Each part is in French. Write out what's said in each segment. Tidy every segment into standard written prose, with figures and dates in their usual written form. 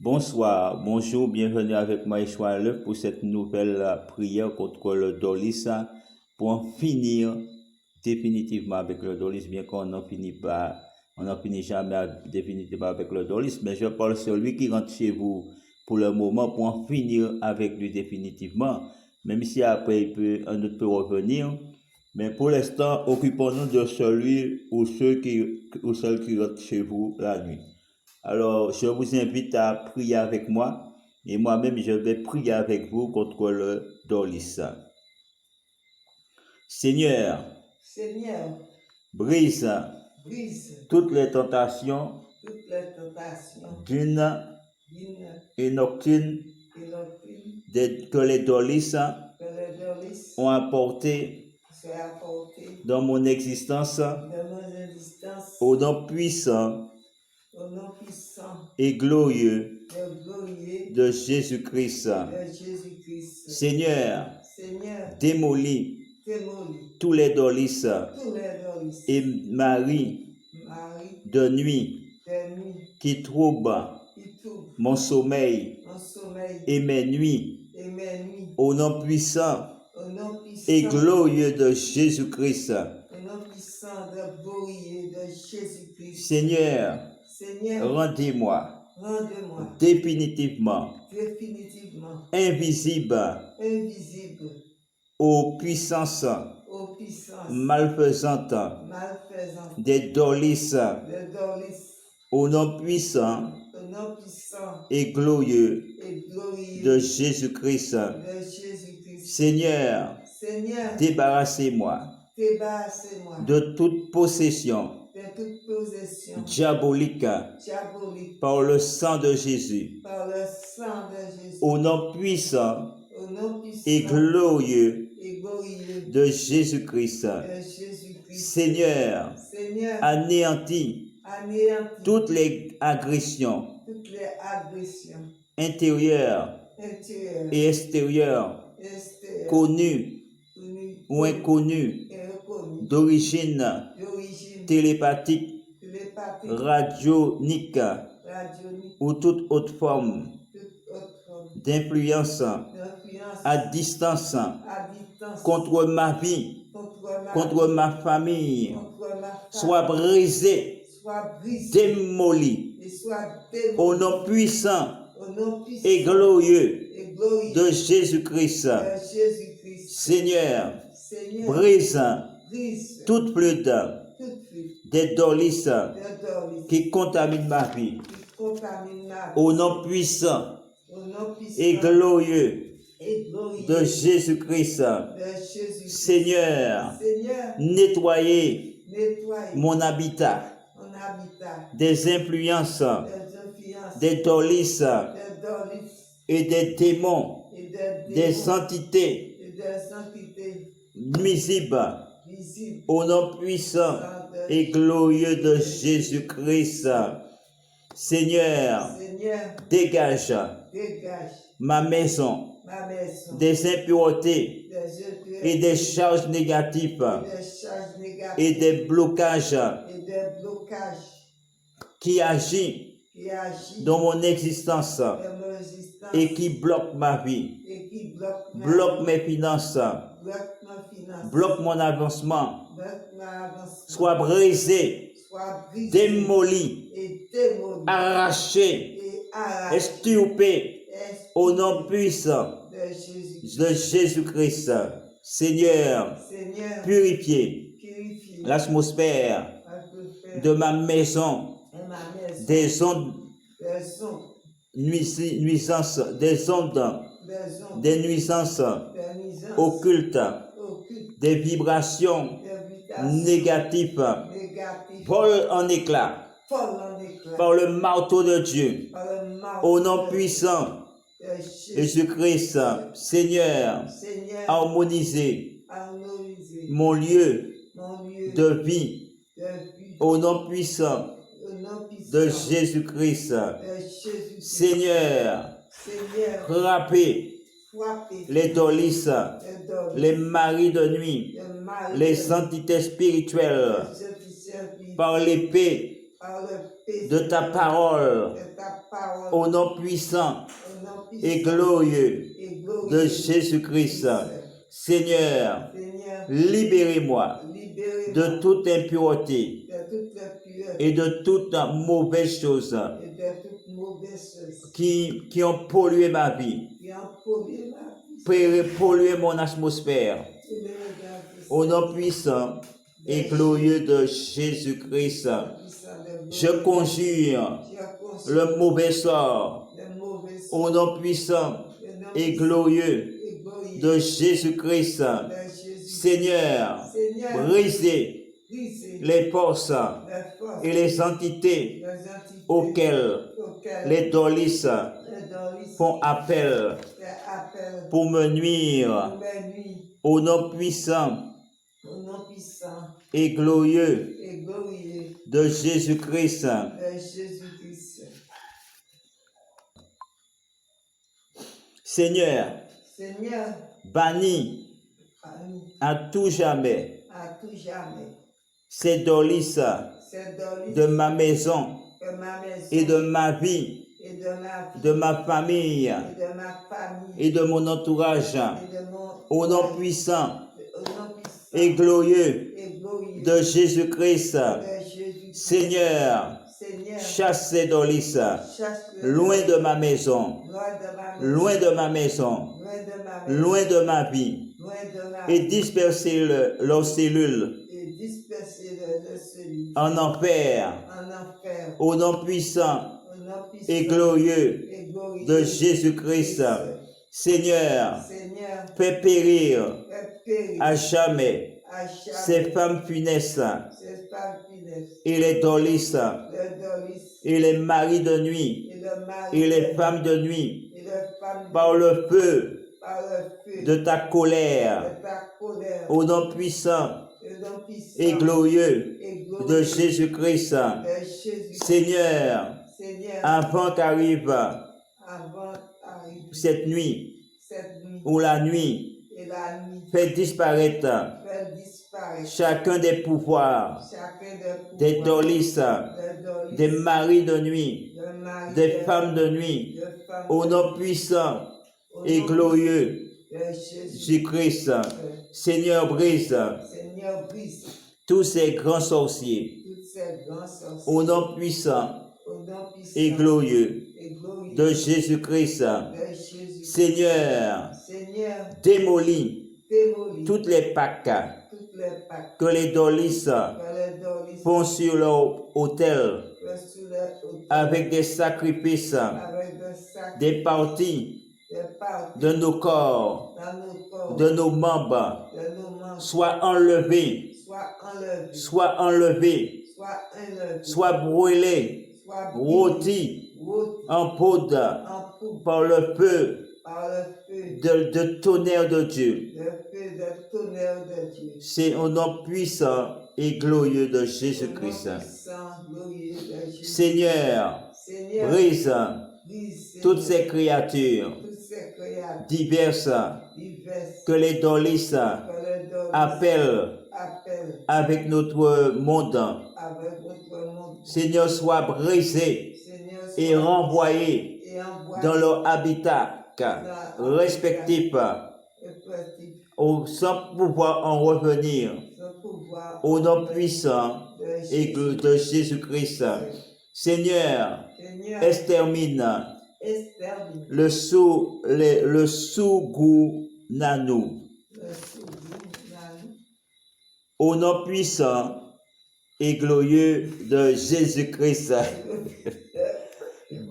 Bonsoir, bonjour, bienvenue avec moi Yeshua Leuf pour cette nouvelle prière contre le dolis, pour en finir définitivement avec le dolis, bien qu'on n'en finit pas, on n'en finit jamais définitivement avec le dolis, mais je parle sur lui qui rentre chez vous pour le moment pour en finir avec lui définitivement, même si après un autre peut revenir. Mais pour l'instant, occupons-nous de celui ou celle qui rentre chez vous la nuit. Alors, je vous invite à prier avec moi et moi-même, je vais prier avec vous contre le dolis. Seigneur, brise toutes les tentations d'une et nocturne que les dolis ont apporté dans mon existence au nom puissant et glorieux de Jésus-Christ. Seigneur, démolis tous les dolis et maris de nuit qui troublent mon sommeil et mes nuits au nom puissant et glorieux de Jésus-Christ. Seigneur, rendez-moi définitivement invisible aux puissances malfaisantes des dolis au nom puissant et glorieux de Jésus-Christ. Seigneur, débarrassez-moi de toute possession diabolique par le sang de Jésus. Au nom puissant et glorieux de Jésus-Christ. Seigneur, anéantis toutes les agressions intérieures et extérieures, connues ou inconnues, d'origine télépathique, radionique ou toute autre forme d'influence à distance contre ma vie, contre ma famille, soit brisé, démoli au nom puissant et glorieux de Jésus-Christ. Seigneur, brise toute flûte des dolis qui contaminent ma vie au nom puissant et glorieux de Jésus-Christ. Seigneur, nettoyez mon habitat des influences des dolis et des démons, des entités nuisibles au nom puissant et glorieux de Jésus-Christ. Seigneur, dégage ma maison des impuretés et des charges négatives et des blocages qui agissent dans mon existence et qui bloquent ma vie, bloquent mes finances, bloquent mon avancement, soit brisé, démoli, arraché, extirpé au nom puissant de Jésus-Christ. Seigneur, purifiez l'atmosphère de ma maison des ondes nuisances, des nuisances occultes, des vibrations négatives, volent en éclats par le marteau de Dieu au nom puissant Jésus-Christ. Seigneur, harmonisez mon lieu de vie au nom puissant de Jésus-Christ. Seigneur, frappez les dolis, les maris de nuit, les entités spirituelles par l'épée de ta parole au nom puissant et glorieux de Jésus-Christ. Seigneur, libérez-moi de toute impureté et de toute mauvaise chose qui ont pollué ma vie, pollué mon atmosphère. Au nom puissant et glorieux de Jésus-Christ, je conjure le mauvais sort. Au nom puissant et glorieux de Jésus-Christ, Seigneur, brisez les forces et les entités auxquelles les dolis font appel pour me nuire. Au nom puissant et glorieux de Jésus-Christ. Seigneur, bannis à tout jamais ces dolis de ma maison et de ma vie, de ma famille et de mon entourage. Au nom puissant et glorieux de Jésus-Christ, Seigneur, chasse ces dolis loin de ma maison, loin de ma maison, loin de ma vie, et disperser leurs cellules en enfer. Au nom puissant et glorieux de Jésus-Christ, Seigneur, fais périr à jamais ces femmes funestes et les dolis et les maris de nuit et les femmes de nuit par le feu de ta colère. Au nom puissant et glorieux de Jésus-Christ, Seigneur, avant qu'arrive cette nuit ou la nuit, fais disparaître chacun des pouvoirs, des dolis, des maris de nuit, des femmes de nuit, au nom puissant et glorieux Jésus-Christ. Seigneur, brise tous ces grands sorciers au nom puissant et glorieux de Jésus-Christ. Seigneur, démolis toutes les Pâques que les dolis font sur leur autel avec des sacrifices, des parties de nos corps, de nos membres, soit enlevés, soit brûlés, rôtis en poudre par le feu de tonnerre de Dieu. C'est au nom puissant et glorieux de Jésus-Christ. Seigneur, brise toutes ces créatures diverses que les dolis appellent avec notre monde. Seigneur, sois brisé et renvoyé dans leur habitat respectif sans pouvoir en revenir. Au nom puissant et de Jésus-Christ. Seigneur, extermine le Sugunanu. Au nom puissant et glorieux de Jésus-Christ.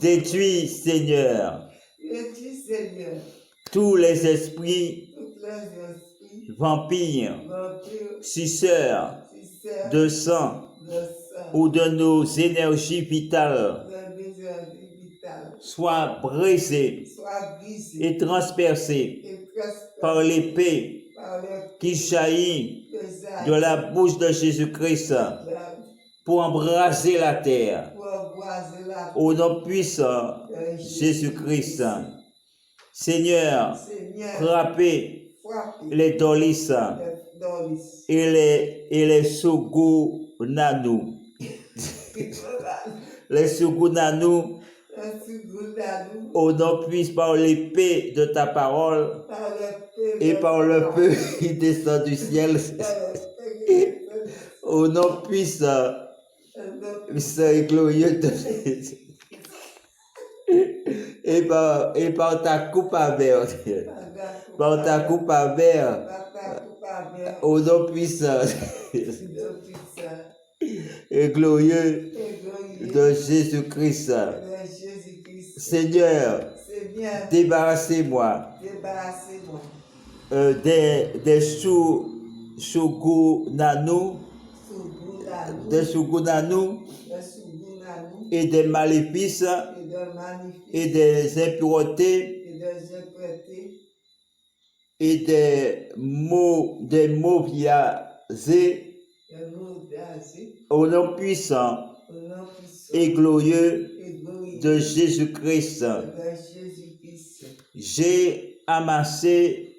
Détruis, Seigneur, tous les esprits vampires, suceurs de sang ou de nos énergies vitales, soient brisés et transpercés par l'épée qui jaillit de la bouche de Jésus-Christ pour embraser la terre. Au nom puissant Jésus-Christ. Seigneur, frappez les dolis et les Sugunanu. Les Sugunanu Au nom puissant par l'épée de ta parole et par le feu qui descend du ciel. Au nom puissant et glorieux de Jésus. Et par ta coupe amère, par ta coupe amère, au nom puissant et glorieux de Jésus-Christ. Seigneur, débarrassez-moi des Shugunanu et des maléfices et des impuretés et des mots biaisés au nom puissant et glorieux de Jésus-Christ. J'ai amassé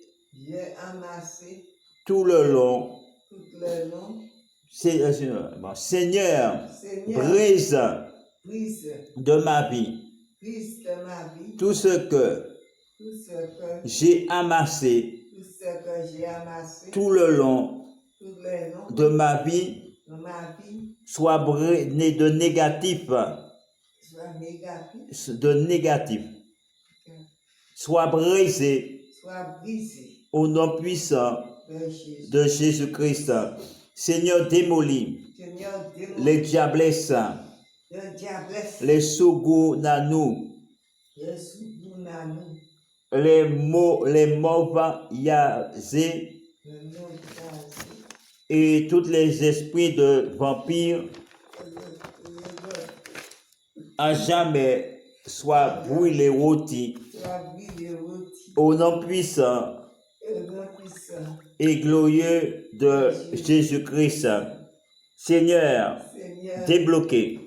tout le long. Seigneur, brise de ma vie tout ce que j'ai amassé tout le long de ma vie, soit né de négatif, soit brisé au nom puissant de Jésus-Christ. Seigneur, démolis les diablesses, les Sugunanu, les Moviazés et tous les esprits de vampires à jamais soient brûlés rôtis au nom puissant et glorieux de Jésus-Christ. Seigneur, débloquez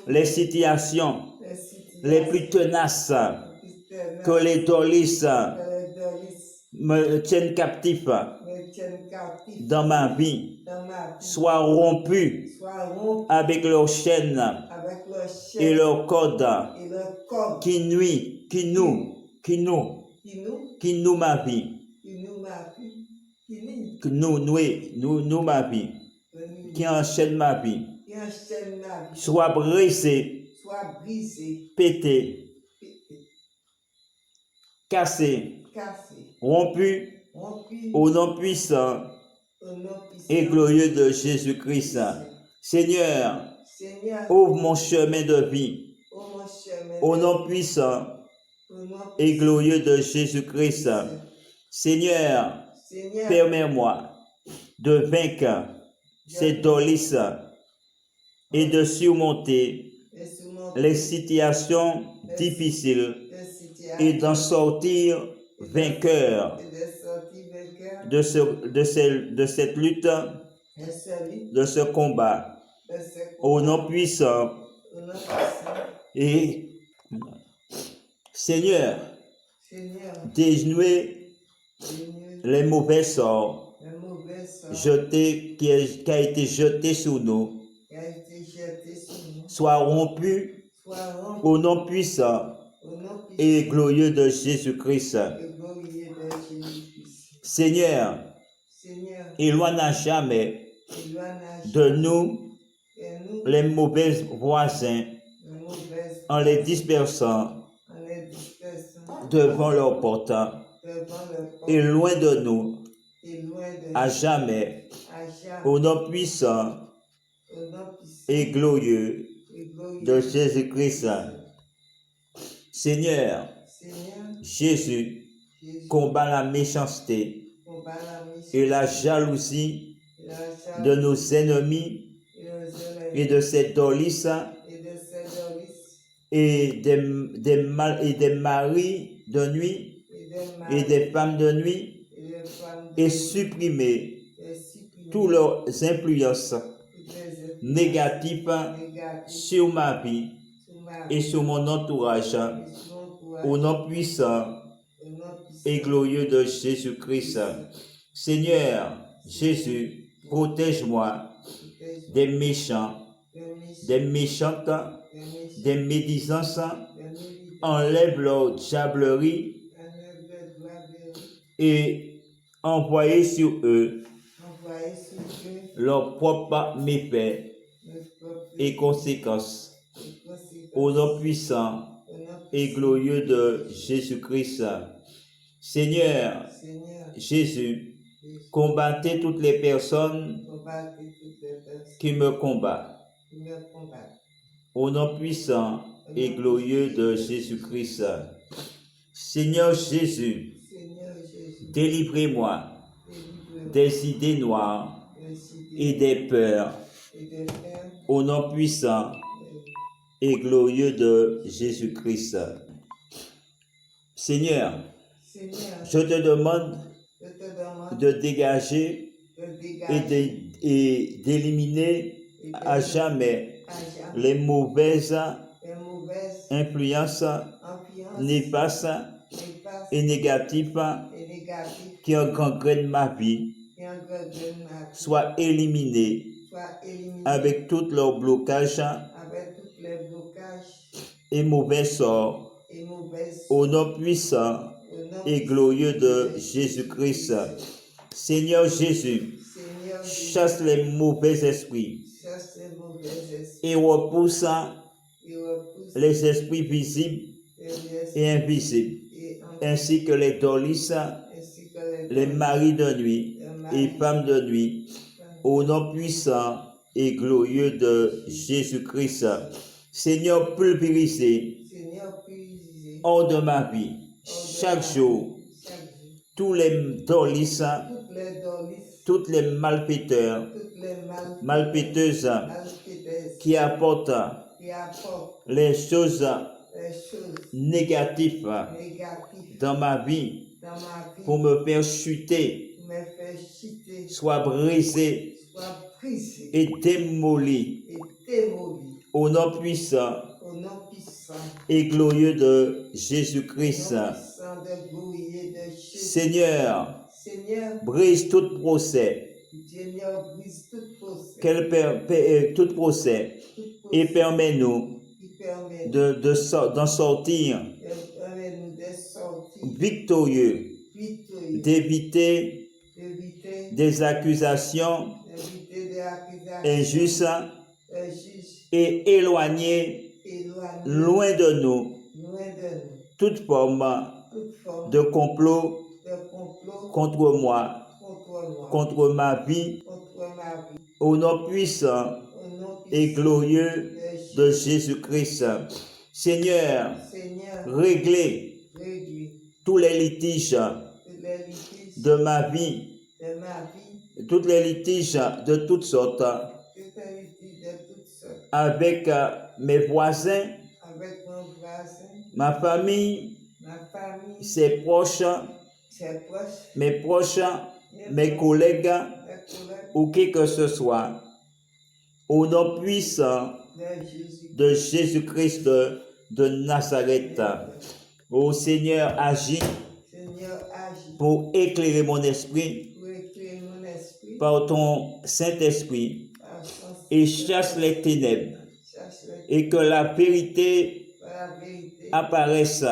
les situations les plus tenaces que les dolis me tiennent captif dans ma vie, soient rompus avec leurs chaînes et leurs cordes qui nous ma vie, nous ma vie, qui enchaîne ma vie, soit brisé, pété, cassé, rompu au nom puissant et glorieux de Jésus-Christ. Seigneur, ouvre mon chemin de vie au nom puissant et glorieux de Jésus-Christ. Seigneur, permets-moi de vaincre ces dolis et de surmonter les situations difficiles et d'en sortir vainqueur de cette lutte, de ce combat, au nom puissant. Et Seigneur, dénouer les mauvais sorts qui a été jeté sur nous, soit rompu au nom puissant et glorieux de Jésus-Christ. Seigneur, éloigne à jamais de nous les mauvais voisins en les dispersant devant leur porte et loin de nous à jamais au nom puissant et glorieux de Jésus-Christ. Seigneur, Jésus combat la méchanceté et la jalousie de nos ennemis et de ces dolis et des maris de nuit et des femmes de nuit et supprimer toutes leurs influences négatives sur ma vie et sur mon entourage au nom puissant et glorieux de Jésus-Christ. Seigneur Jésus, protège-moi des méchants, des méchantes, des médisances enlève leur diablerie et envoie sur eux leurs propres méfaits et conséquences. Au nom puissant et glorieux de Jésus-Christ. Seigneur Jésus, combattez toutes les personnes qui me combattent. Au nom puissant et glorieux de Jésus-Christ. Seigneur Jésus, délivrez-moi des idées noires et des peurs. Au nom puissant et glorieux de Jésus-Christ. Seigneur, je te demande de dégager et d'éliminer à jamais les mauvaises influences néfastes et négatives qui gangrènent ma vie, soient éliminées avec tous leurs blocages et mauvais sorts. Au nom puissant et glorieux de Jésus-Christ. Seigneur Jésus, chasse les mauvais esprits et repousse les esprits visibles et invisibles, ainsi que les dolis, les maris de nuit et femmes de nuit, au nom puissant et glorieux de Jésus-Christ. Seigneur, pulvérisez hors de ma vie, chaque jour, tous les dolis, toutes les malfaiteurs, malfaiteuses qui apportent les choses négatives dans ma vie pour me faire chuter, soient brisés et démolis au nom puissant et glorieux de Jésus-Christ. Seigneur, brise tout procès, tout procès, et permets-nous d'en sortir victorieux, d'éviter des accusations injustes et éloigner loin de nous toute forme de complot contre moi, contre ma vie, au nom puissant et glorieux de Jésus-Christ. Seigneur, réglez tous les litiges de ma vie, tous les litiges de toutes sortes, avec mes voisins, ma famille, ses proches, mes proches, mes collègues, ou qui que ce soit, au nom puissant de Jésus-Christ de Nazareth. Ô Seigneur, agis pour éclairer mon esprit par ton Saint-Esprit et chasse les ténèbres et que la vérité apparaisse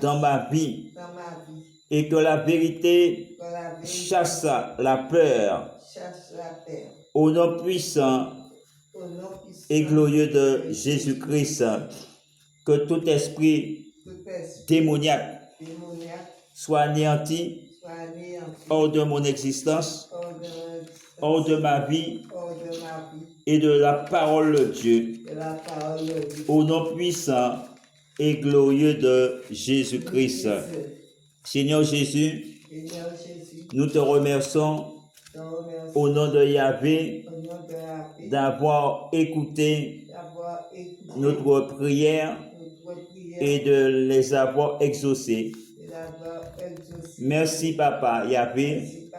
dans ma vie et que la vérité chasse la peur au nom puissant et glorieux de Jésus-Christ. Que tout esprit démoniaque soit anéanti hors de mon existence, hors de ma vie et de la parole de Dieu, au nom puissant et glorieux de Jésus-Christ. Seigneur Jésus, nous te remercions au nom de Yahvé d'avoir écouté notre prière et de les avoir exaucées. Merci Papa Yahvé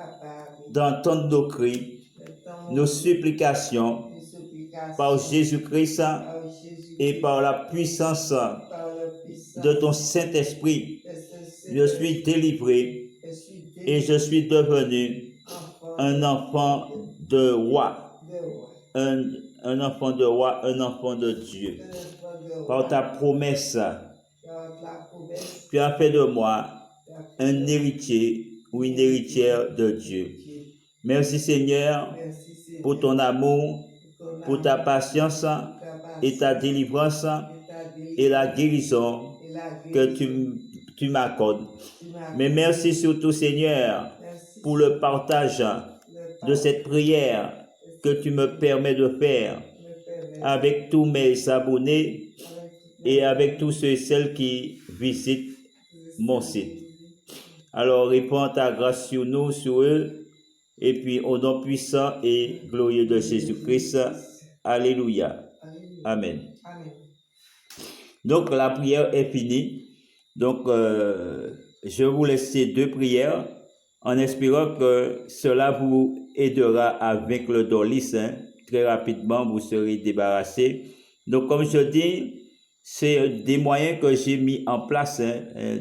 d'entendre nos cris, nos supplications par Jésus-Christ et par la puissance de ton Saint-Esprit. Je suis délivré et je suis devenu un enfant de roi, un enfant de roi, un enfant de Dieu. Par ta promesse Tu as fait de moi un héritier ou une héritière de Dieu. Merci Seigneur pour ton amour, pour ta patience et ta délivrance et la guérison que tu m'accordes. Mais merci surtout Seigneur pour le partage de cette prière que tu me permets de faire avec tous mes abonnés et avec tous ceux et celles qui visitent mon site. Alors répands ta grâce sur nous, sur eux, et puis au nom puissant et glorieux de Jésus-Christ. Alléluia. Amen. Donc la prière est finie. Donc je vous laisse ces deux prières en espérant que cela vous aidera à vaincre le dolis. Très rapidement, vous serez débarrassé. Donc comme je dis, c'est des moyens que j'ai mis en place,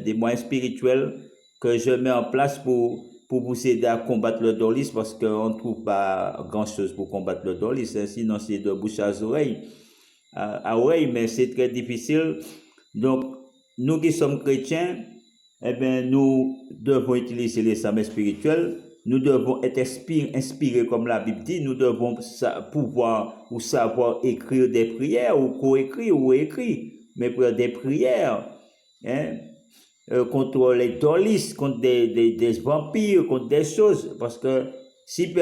des moyens spirituels que je mets en place pour vous aider à combattre le dolis, parce qu'on ne trouve pas grand-chose pour combattre le dolis, sinon c'est de bouche à oreille, mais c'est très difficile. Donc, nous qui sommes chrétiens, eh bien, nous devons utiliser les armes spirituelles, nous devons être inspirés comme la Bible dit, nous devons pouvoir ou savoir écrire des prières ou co-écrire ou écrire, mais pour des prières, contre les dolis, contre des vampires, contre des choses, parce que si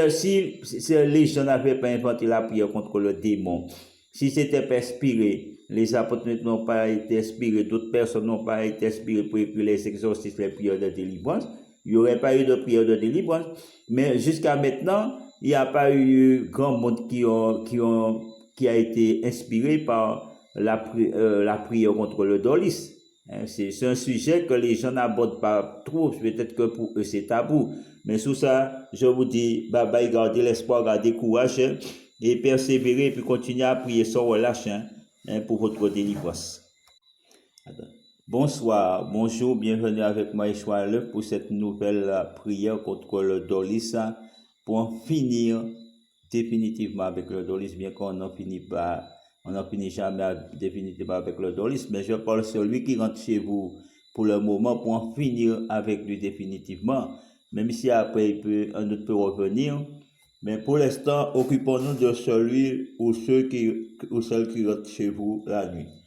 les gens n'avaient pas inventé la prière contre le démon, si c'était pas inspiré, les apôtres n'ont pas été inspirés, d'autres personnes n'ont pas été inspirées pour écrire les exorcismes, les prières de délivrance, il n'y aurait pas eu de prière de délivrance. Mais jusqu'à maintenant, il n'y a pas eu grand monde qui a été inspiré par la prière contre le dolis. C'est un sujet que les gens n'abordent pas trop, peut-être que pour eux c'est tabou. Mais sous ça, je vous dis, bye bye, gardez l'espoir, gardez courage et persévérer, et puis continuer à prier sans relâche pour votre délivrance. Bonsoir, bonjour, bienvenue avec moi, Yeshua Leuf, pour cette nouvelle prière contre le dolis, pour en finir définitivement avec le dolis, bien qu'on n'en finit jamais définitivement avec le dolis, mais je parle sur lui qui rentre chez vous pour le moment, pour en finir avec lui définitivement, même si après un autre peut revenir. Mais pour l'instant, occupons-nous de celui ou celle qui rentre chez vous la nuit.